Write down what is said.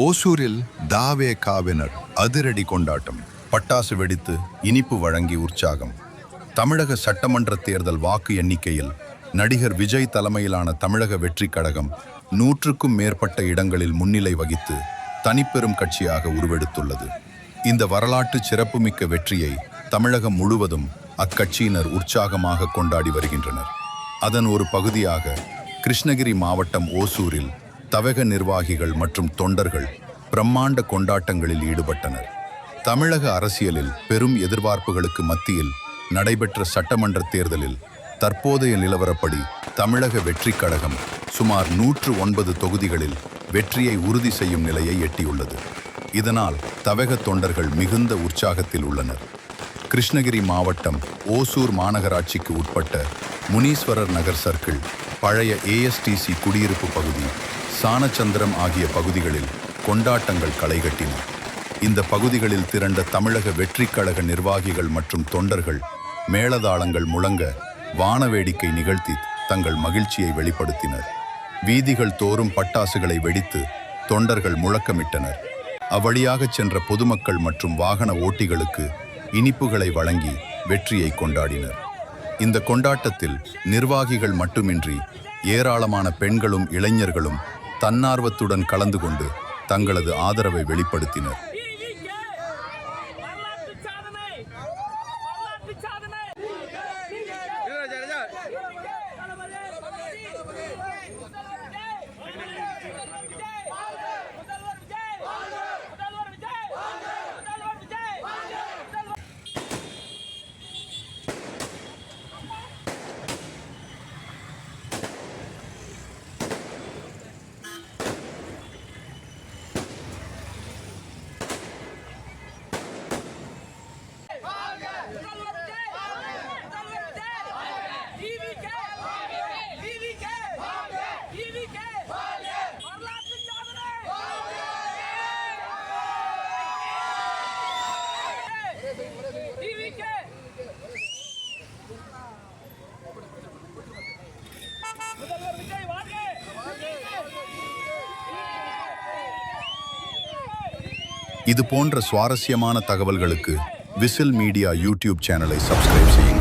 ஓசூரில் தாவே காவினர் அதிரடி கொண்டாட்டம். பட்டாசு வெடித்து இனிப்பு வழங்கி உற்சாகம். தமிழக சட்டமன்ற தேர்தல் வாக்கு எண்ணிக்கையில் நடிகர் விஜய் தலைமையிலான தமிழக வெற்றிக் கழகம் 100க்கும் மேற்பட்ட இடங்களில் முன்னிலை வகித்து தனிப்பெரும் கட்சியாக உருவெடுத்துள்ளது. இந்த வரலாற்று சிறப்புமிக்க வெற்றியை தமிழகம் முழுவதும் அக்கட்சியினர் உற்சாகமாக கொண்டாடி வருகின்றனர். அதன் ஒரு பகுதியாக கிருஷ்ணகிரி மாவட்டம் ஓசூரில் தவக நிர்வாகிகள் மற்றும் தொண்டர்கள் பிரம்மாண்ட கொண்டாட்டங்களில் ஈடுபட்டனர். தமிழக அரசியலில் பெரும் எதிர்பார்ப்புகளுக்கு மத்தியில் நடைபெற்ற சட்டமன்ற தேர்தலில் தற்போதைய நிலவரப்படி தமிழக வெற்றிக் கழகம் சுமார் 109 தொகுதிகளில் வெற்றியை உறுதி செய்யும் நிலையை எட்டியுள்ளது. இதனால் தவக தொண்டர்கள் மிகுந்த உற்சாகத்தில் உள்ளனர். கிருஷ்ணகிரி மாவட்டம் ஓசூர் மாநகராட்சிக்கு உட்பட்ட முனீஸ்வரர் நகர் சர்க்கிள், பழைய ASTC குடியிருப்பு பகுதி, சானச்சந்திரம் ஆகிய பகுதிகளில் கொண்டாட்டங்கள் களைகட்டின. இந்த பகுதிகளில் திரண்ட தமிழக வெற்றிக் கழக நிர்வாகிகள் மற்றும் தொண்டர்கள் மேளதாளங்கள் முழங்க வானவேடிக்கை நிகழ்த்தி தங்கள் மகிழ்ச்சியை வெளிப்படுத்தினர். வீதிகள் தோறும் பட்டாசுகளை வெடித்து தொண்டர்கள் முழக்கமிட்டனர். அவ்வழியாகச் சென்ற பொதுமக்கள் மற்றும் வாகன ஓட்டிகளுக்கு இனிப்புகளை வழங்கி வெற்றியை கொண்டாடினர். இந்த கொண்டாட்டத்தில் நிர்வாகிகள் மட்டுமின்றி ஏராளமான பெண்களும் இளைஞர்களும் தன்னார்வத்துடன் கலந்து கொண்டு தங்களது ஆதரவை வெளிப்படுத்தினர். இது போன்ற சுவாரஸ்யமான தகவல்களுக்கு விசில் மீடியா யூடியூப் சேனலை சப்ஸ்கிரைப் செய்யுங்கள்.